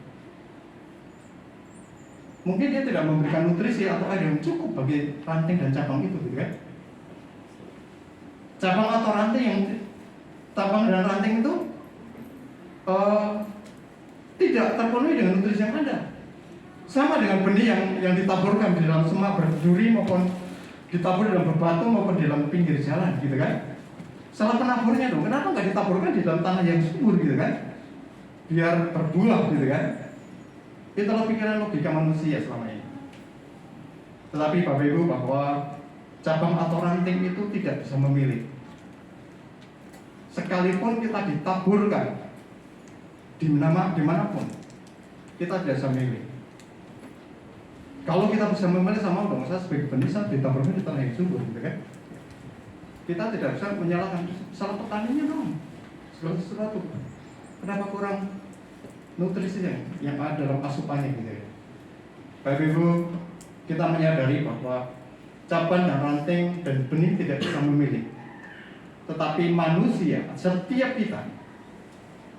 Mungkin dia tidak memberikan nutrisi atau air yang cukup bagi ranting dan cabang itu, gitu kan? Cabang dan ranting itu tidak terpenuhi dengan nutrisi yang ada. Sama dengan benih yang ditaburkan di dalam semak berduri maupun ditabur dalam berbatu maupun di dalam pinggir jalan, gitu kan? Salah penaburnya dong. Kenapa nggak ditaburkan di dalam tanah yang subur, gitu kan? Biar berbuah, gitu kan? Itulah pikiran logika manusia selama ini. Tetapi Bapak Ibu, bahwa cabang atau ranting itu tidak bisa memilih. Sekalipun kita ditaburkan dimanapun, kita tidak bisa memilih. Kalau kita bisa memilih, sama dong, saya sebagai benih saya ditaburkan di tanah yang subur, gitu kan? Kita tidak bisa menyalahkan salah petaninya dong. Segala sesuatu. Kenapa kurang nutrisi yang ada dalam asupannya, gitu ya. Bapak Ibu, kita menyadari bahwa cabang dan ranting dan benih tidak bisa memilih. Tetapi manusia, setiap kita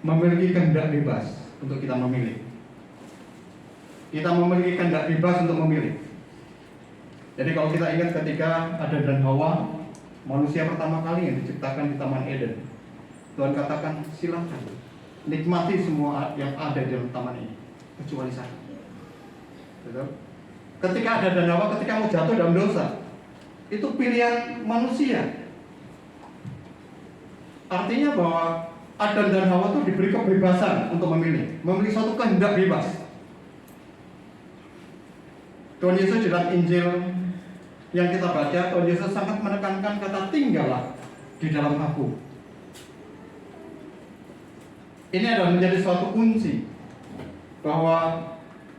memiliki kehendak bebas untuk kita memilih. Kita memiliki kehendak bebas untuk memilih. Jadi kalau kita ingat ketika Adam dan Hawa, manusia pertama kali yang diciptakan di Taman Eden, Tuhan katakan silakan nikmati semua yang ada di dalam taman ini kecuali satu. Betul? Ketika Adam dan Hawa ketika mau jatuh dalam dosa, itu pilihan manusia. Artinya bahwa Adam dan Hawa itu diberi kebebasan untuk memilih suatu kehendak bebas. Tuhan Yesus di dalam Injil yang kita baca, Tuhan Yesus sangat menekankan kata tinggallah di dalam Aku. Ini adalah menjadi suatu kunci bahwa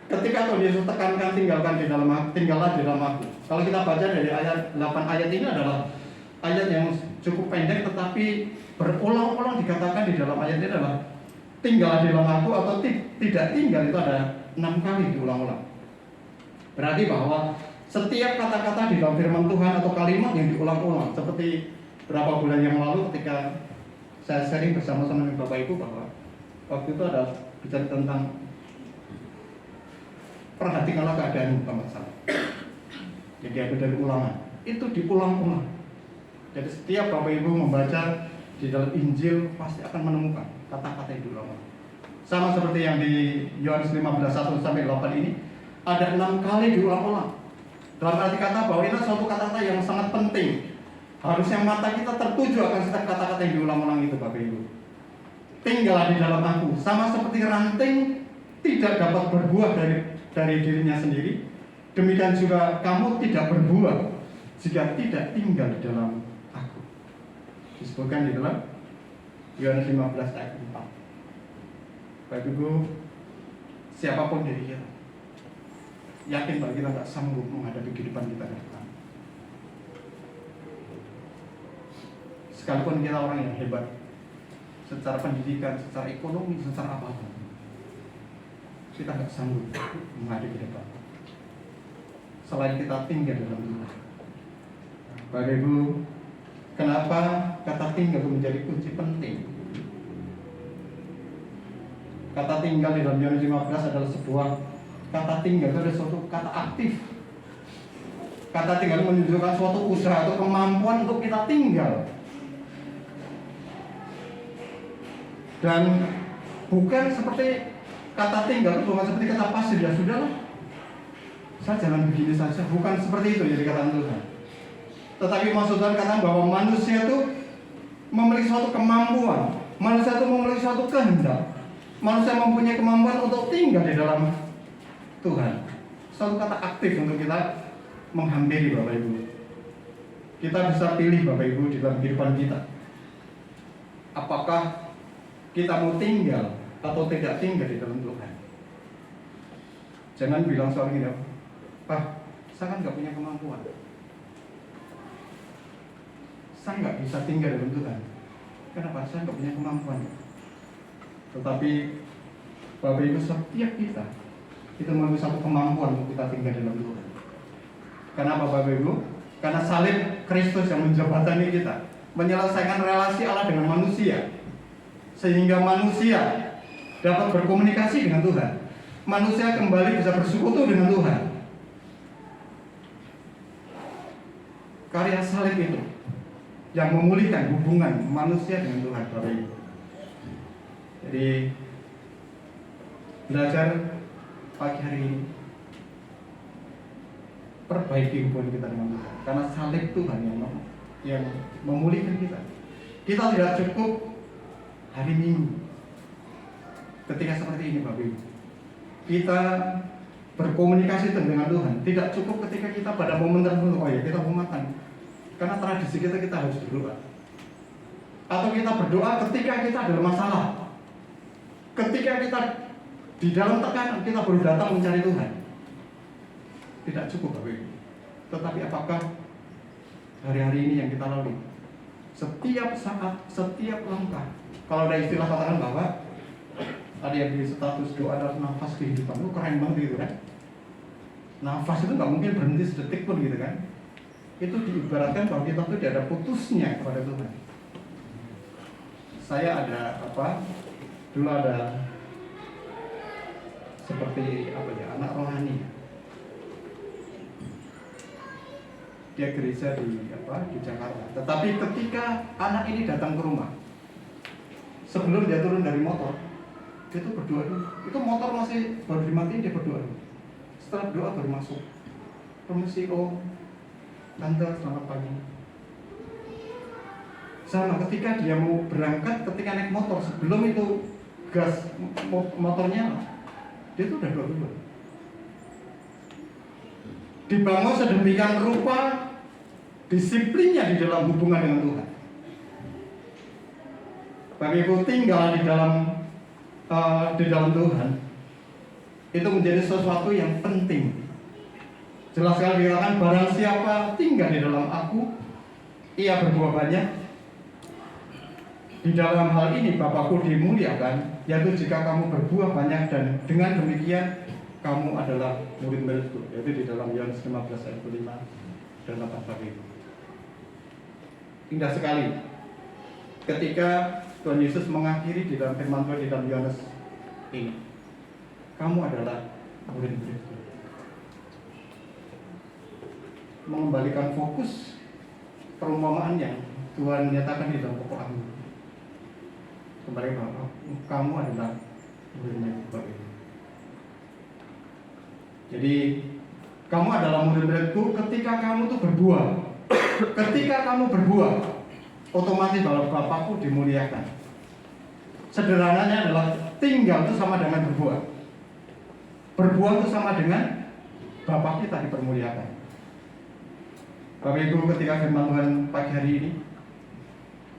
ketika Tuhan Yesus tekankan tinggallah di dalam Aku. Kalau kita baca dari ayat 8 ayat ini adalah ayat yang cukup pendek tetapi berulang-ulang dikatakan di dalam ayat ini adalah tinggallah di dalam Aku atau tidak tinggal, itu ada 6 kali diulang-ulang. Berarti bahwa setiap kata-kata di dalam firman Tuhan atau kalimat yang diulang-ulang, seperti berapa bulan yang lalu ketika saya sharing bersama-sama dengan Bapak Ibu bahwa waktu itu ada bicara tentang perhatikanlah keadaanmu Bapak salah. Jadi ada dari ulangan, itu diulang-ulang. Jadi setiap Bapak Ibu membaca di dalam Injil pasti akan menemukan kata-kata yang diulang-ulang. Sama seperti yang di Yohanes 15:1-8 ini, ada 6 kali diulang-ulang. Dalam arti kata bahwa ini suatu kata-kata yang sangat penting. Harusnya mata kita tertuju akan setiap kata-kata yang diulang-ulang itu, Bapak Ibu. Tinggallah di dalam Aku, sama seperti ranting tidak dapat berbuah dari dirinya sendiri, demikian juga kamu tidak berbuah jika tidak tinggal di dalam Aku. Disebutkan di dalam Yohanes 15 ayat 4. Bapak Ibu, siapapun dari kita, yakin bahwa kita tak sanggup menghadapi kehidupan kita ke depan. Sekalipun kita orang yang hebat secara pendidikan, secara ekonomi, secara apapun, kita tak sanggup menghadapi ke depan selain kita tinggal dalam Tuhan. Bapak Ibu, kenapa kata tinggal itu menjadi kunci penting? Kata tinggal di dalam Yohanes 15 adalah sebuah kata tinggal, itu adalah suatu kata aktif. Kata tinggal menunjukkan suatu usaha atau kemampuan untuk kita tinggal. Dan bukan seperti kata tinggal, bukan seperti kata pasif, ya sudahlah, saya jalan begini saja. Bukan seperti itu jadi kata Tuhan. Tetapi maksud Tuhan kata bahwa manusia itu memiliki suatu kemampuan, manusia itu memiliki suatu kehendak, manusia mempunyai kemampuan untuk tinggal di dalam Tuhan. Suatu kata aktif untuk kita menghampiri Bapak Ibu. Kita bisa pilih Bapak Ibu di dalam kehidupan kita. Apakah kita mau tinggal atau tidak tinggal di dalam Tuhan? Jangan bilang soal ini, Pak, saya kan gak punya kemampuan, saya gak bisa tinggal dalam Tuhan. Kenapa? Saya gak punya kemampuan. Tetapi Bapak Ibu, setiap kita itu memiliki satu kemampuan untuk kita tinggal dalam Tuhan. Kenapa Bapak Ibu? Karena salib Kristus yang menjembatani kita, menyelesaikan relasi Allah dengan manusia, sehingga manusia dapat berkomunikasi dengan Tuhan. Manusia kembali bisa bersekutu dengan Tuhan. Karya salib itu yang memulihkan hubungan manusia dengan Tuhan, Bapak Ibu. Jadi belajar pagi hari ini, perbaiki hubungan kita dengan Tuhan, karena salib Tuhan yang memulihkan kita. Kita tidak cukup hari Minggu ketika seperti ini, Bapak Ibu, kita berkomunikasi dengan Tuhan. Tidak cukup ketika kita pada momen tertentu, oh ya kita mau makan, karena tradisi kita harus berdoa. Atau kita berdoa ketika kita ada masalah, ketika kita di dalam tekanan, kita baru datang mencari Tuhan. Tidak cukup, Bapak Ibu. Tetapi apakah hari-hari ini yang kita lalui, setiap saat, setiap langkah, kalau ada istilah katakan bahwa ada yang di status doa adalah nafas kehidupan, itu keren banget gitu kan. Nafas itu nggak mungkin berhenti sedetik pun gitu kan. itu diibaratkan bahwa kita tuh tidak ada putusnya kepada Tuhan. Saya ada dulu ada seperti anak rohani. Dia gereja di Jakarta. Tetapi ketika anak ini datang ke rumah, sebelum dia turun dari motor, dia tuh berdoa dulu. Itu motor masih baru dimatiin, dia berdoa dulu. Setelah doa baru masuk. Permisi om, tante selamat pagi. Sama ketika dia mau berangkat, ketika naik motor, sebelum itu gas motornya, dia tuh udah doa dulu. Dibangun sedemikian rupa disiplinnya di dalam hubungan dengan Tuhan. Bagi Ibu tinggal di dalam Tuhan itu menjadi sesuatu yang penting. Jelas sekali dikatakan barang siapa tinggal di dalam aku, ia berbuah banyak. Di dalam hal ini Bapakku dimuliakan, yaitu jika kamu berbuah banyak dan dengan demikian kamu adalah murid-muridku. Yaitu di dalam Yohanes 15 ayat 5 dan 8 tadi. Indah sekali ketika Tuhan Yesus mengakhiri di dalam firman Tuhan di dalam Yohanes ini, kamu adalah murid-muridku. Mengembalikan fokus perumpamaan yang Tuhan nyatakan di dalam pokok Anggur. Kembali bahwa kamu adalah murid-muridku. Jadi kamu adalah murid-muridku ketika kamu tuh berbuah. Ketika kamu berbuah, otomatis bahwa Bapakku dimuliakan. Sederhananya adalah tinggal itu sama dengan berbuah. Berbuah itu sama dengan Bapa kita dipermuliakan. Bapak Ibu, ketika firman Tuhan pagi hari ini,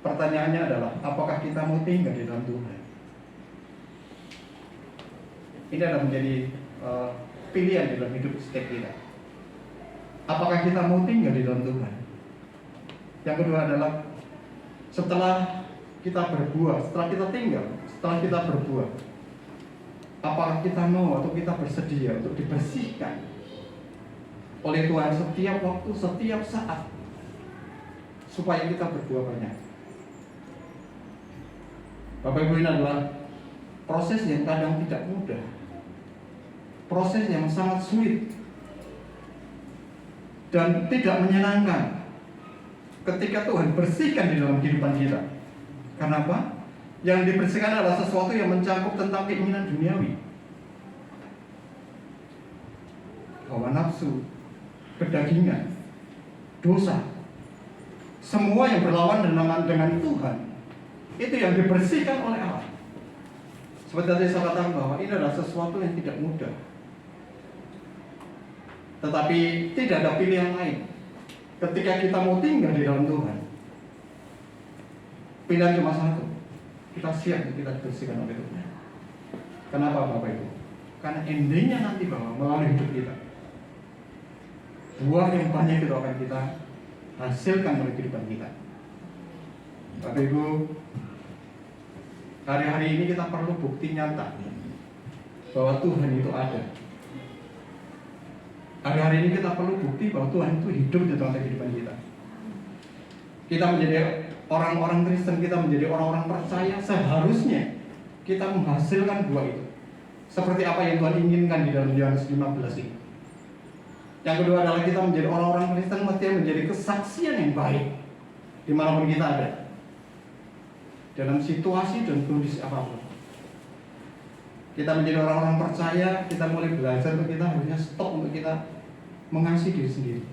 pertanyaannya adalah apakah kita mau tinggal di dalam Tuhan? Ini adalah menjadi pilihan di dalam hidup setiap kita. Apakah kita mau tinggal di dalam Tuhan? Yang kedua adalah setelah kita berbuah, setelah kita tinggal, setelah kita berbuah, apakah kita mau atau kita bersedia untuk dibersihkan oleh Tuhan setiap waktu, setiap saat, supaya kita berbuah banyak. Bapak Ibu, ini adalah proses yang kadang tidak mudah, proses yang sangat sulit dan tidak menyenangkan ketika Tuhan bersihkan di dalam kehidupan kita. Kenapa? Yang dibersihkan adalah sesuatu yang mencakup tentang keinginan duniawi, hawa nafsu, kedagingan, dosa, semua yang berlawan dengan Tuhan, itu yang dibersihkan oleh Allah. Seperti tadi saya katakan bahwa ini adalah sesuatu yang tidak mudah, tetapi tidak ada pilihan lain. Ketika kita mau tinggal di dalam Tuhan, pilihan cuma satu: kita siap untuk kita dibersihkan oleh Tuhan. Kenapa Bapak Ibu? Karena endingnya nanti bahwa melalui hidup kita, buah yang banyak itu akan kita hasilkan oleh kehidupan kita. Bapak Ibu, hari-hari ini kita perlu bukti nyata bahwa Tuhan itu ada. Hari-hari ini kita perlu bukti bahwa Tuhan itu hidup di dalam kehidupan kita. Kita menjadi orang-orang Kristen, kita menjadi orang-orang percaya, seharusnya kita menghasilkan buah itu. Seperti apa yang Tuhan inginkan di dalam Yohanes 15 ini. Yang kedua adalah kita menjadi orang-orang Kristen mesti menjadi kesaksian yang baik dimanapun kita ada, dalam situasi dan kondisi apapun. Kita menjadi orang-orang percaya, kita mulai belajar untuk kita harusnya stop untuk kita mengasihi diri sendiri,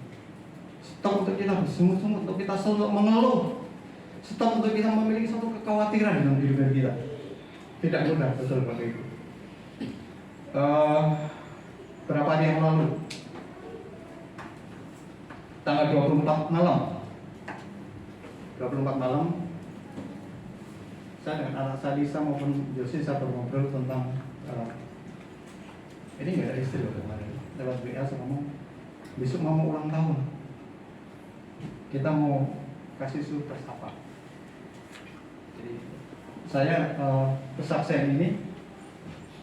stop untuk kita bersungut-sungut, untuk kita selalu mengeluh, stop untuk kita memiliki suatu kekhawatiran dalam hidup kita. Tidak mudah, betul Bapak Ibu. Berapa hari yang lalu, tanggal 24 malam, saya dengan anak saya Lisa maupun Yosi saya ngobrol tentang ini nggak ada istri loh kemarin. Lewat WA saya ngomong, besok mau ulang tahun, kita mau kasih surprise apa. Jadi saya kesaksian ini,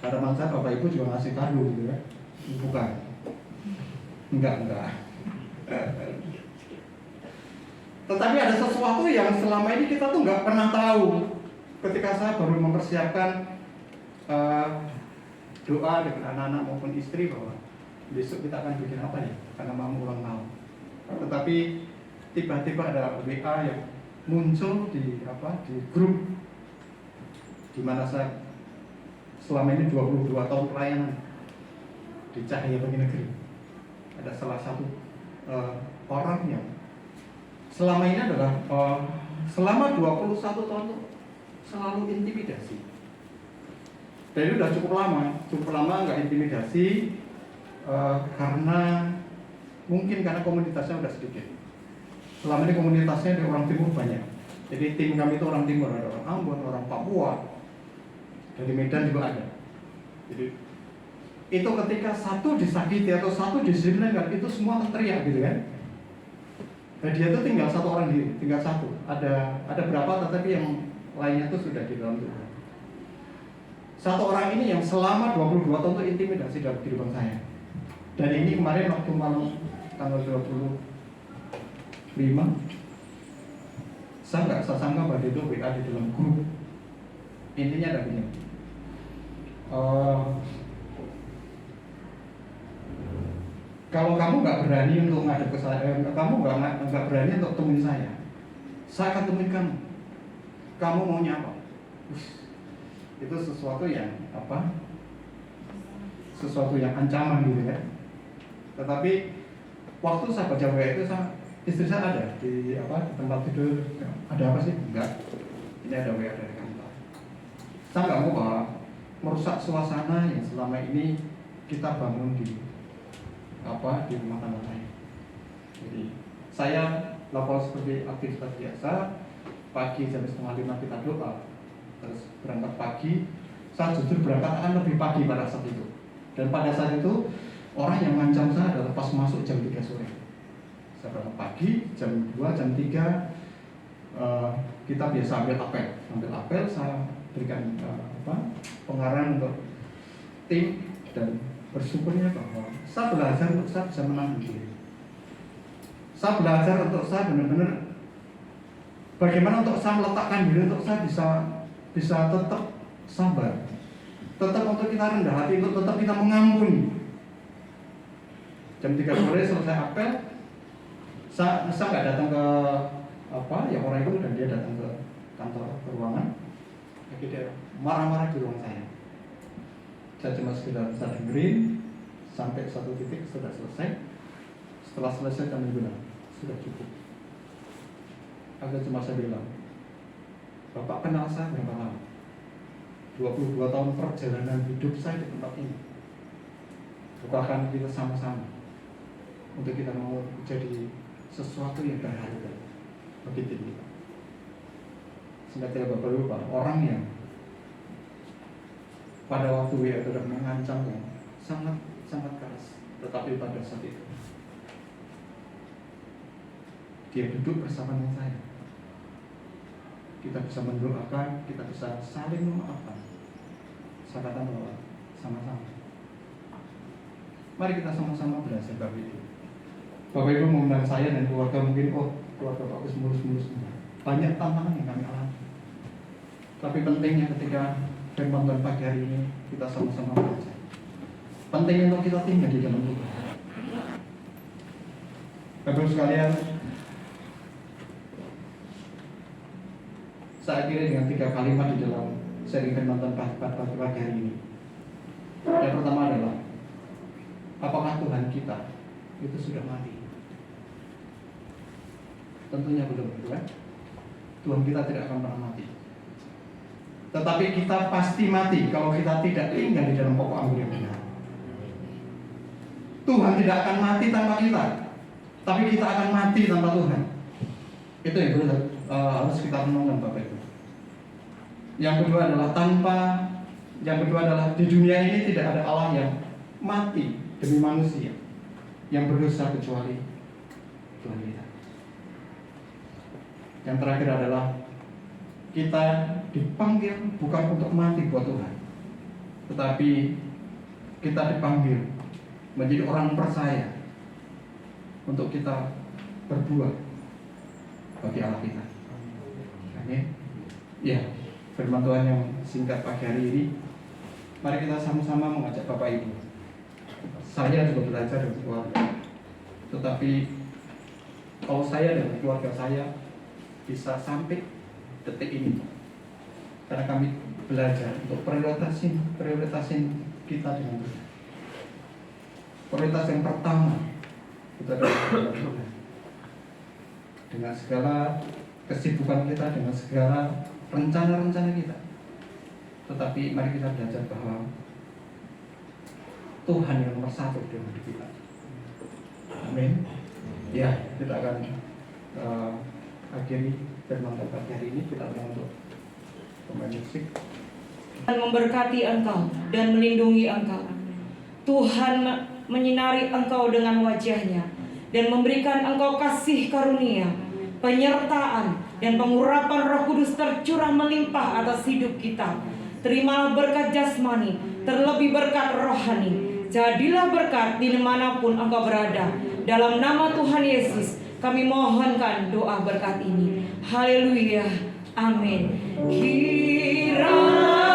harapan saya Bapak Ibu juga ngasih kado gitu ya. Bukan, enggak. Tetapi ada sesuatu yang selama ini kita tuh nggak pernah tahu. Ketika saya baru mempersiapkan doa dengan anak-anak maupun istri bahwa besok kita akan bikin apa ya, karena mau ulang tahun. Tetapi tiba-tiba ada WA yang muncul di grup di mana saya selama ini 22 tahun pelayanan di Cahaya Bagi Negeri. Ada salah satu orang yang selama ini adalah selama 21 tahun itu selalu intimidasi. Dan itu udah cukup lama nggak intimidasi karena mungkin karena komunitasnya udah sedikit. Selama ini komunitasnya dari orang timur banyak. Jadi tim kami itu orang timur, ada orang Ambon, orang Papua, dari Medan juga ada. Jadi itu ketika satu disakiti atau satu disiplinkan, itu semua teriak gitu kan. Nah dia itu tinggal satu orang diri, tinggal satu. Ada berapa tetapi yang lainnya itu sudah di dalam Tuhan. Satu orang ini yang selama 22 tahun itu intimidasi dalam kehidupan saya. Dan ini kemarin waktu malam tanggal 25, saya nggak sangka bahwa itu WA di dalam grup. Intinya ada begini. Kalau kamu nggak berani untuk ngadep ke saya, kamu nggak berani untuk temuin saya akan temuin kamu. Kamu maunya apa? Itu sesuatu yang sesuatu yang ancaman gitu ya. Tetapi waktu saya baca WA itu, istri saya ada di tempat tidur. Ada apa sih? Enggak. Ini ada WA dari kantor. Saya nggak mau bahwa merusak suasana yang selama ini kita bangun di rumah tangga saya. Jadi saya lapor seperti aktivitas biasa. Pagi jam 4:30 kita doa, terus berangkat pagi. Saya jujur berangkat akan lebih pagi pada saat itu. Dan pada saat itu orang yang mengancam saya adalah pas masuk jam 3 sore. Saya berangkat pagi, jam 2, jam 3 kita biasa ambil apel. Saya berikan pengarahan untuk tim dan bersyukurnya bahwa saya belajar untuk saya bisa menang diri. Saya belajar untuk saya benar-benar bagaimana untuk saya meletakkan diri untuk saya bisa tetap sabar, tetap untuk kita rendah hati, untuk tetap kita mengampuni. Jam 3 sore selesai apel, saya nggak datang ke yang orang itu, dan dia datang ke kantor, ke ruangan. Jadi dia marah-marah di ruang saya. Saya cuma sekedar saya dengerin sampai satu titik sudah selesai. Setelah selesai kami bilang sudah cukup. Cuma saya bilang, Bapak kenal saya berapa lama? 22 tahun perjalanan hidup saya di tempat ini. Bukankah kita sama-sama untuk kita mau jadi sesuatu yang berharga bagi tim kita. Sehingga tidak Bapak lupa orang yang pada waktu WA sudah mengancam yang sangat keras, tetapi pada saat itu dia duduk bersama dengan saya. Kita bisa mendoakan, kita bisa saling memaafkan. Saya katakan bahwa sama-sama. Mari kita sama-sama belajar bab itu. Bapak Ibu mengundang saya dan keluarga, mungkin keluarga bagus mulus-mulus. Banyak tantangan yang kami alami. Tapi pentingnya ketika firman Tuhan pagi hari ini kita sama-sama belajar. Pentingnya untuk kita tinggal di dalam Tuhan. Bapak sekalian, saya kira dengan 3 kalimat di dalam seri firman Tuhan pagi hari ini. Yang pertama adalah, apakah Tuhan kita itu sudah mati? Tentunya belum, kan? Tuhan kita tidak akan pernah mati. Tetapi kita pasti mati kalau kita tidak tinggal di dalam pokok anggur yang benar. Tuhan tidak akan mati tanpa kita, tapi kita akan mati tanpa Tuhan. Itu yang harus kita renungkan, Bapak Ibu. Yang kedua adalah di dunia ini tidak ada Allah yang mati demi manusia yang berdosa kecuali Tuhan kita. Yang terakhir adalah kita dipanggil bukan untuk mati buat Tuhan, tetapi kita dipanggil menjadi orang percaya untuk kita berbuat bagi Allah kita. Amin. Ya, firman Tuhan yang singkat pagi hari ini, mari kita sama-sama mengajak Bapak Ibu. Saya juga belajar dari keluarga, tetapi kalau saya dan keluarga saya bisa sampai detik ini, karena kami belajar untuk prioritasin kita dengan Tuhan. Prioritas yang pertama itu adalah Tuhan. Dengan segala kesibukan kita, dengan segala rencana-rencana kita, tetapi mari kita belajar bahwa Tuhan yang nomor satu dalam hidup kita. Amin. Ya, kita akan akhiri firman Tuhan hari ini. Kita akan untuk pemain musik. Tuhan memberkati engkau dan melindungi engkau. Tuhan menyinari engkau dengan wajahnya dan memberikan engkau kasih karunia, penyertaan dan pengurapan Roh Kudus tercurah melimpah atas hidup kita. Terimalah berkat jasmani, terlebih berkat rohani. Jadilah berkat di manapun engkau berada. Dalam nama Tuhan Yesus kami mohonkan doa berkat ini. Haleluya. Amin. Kiranya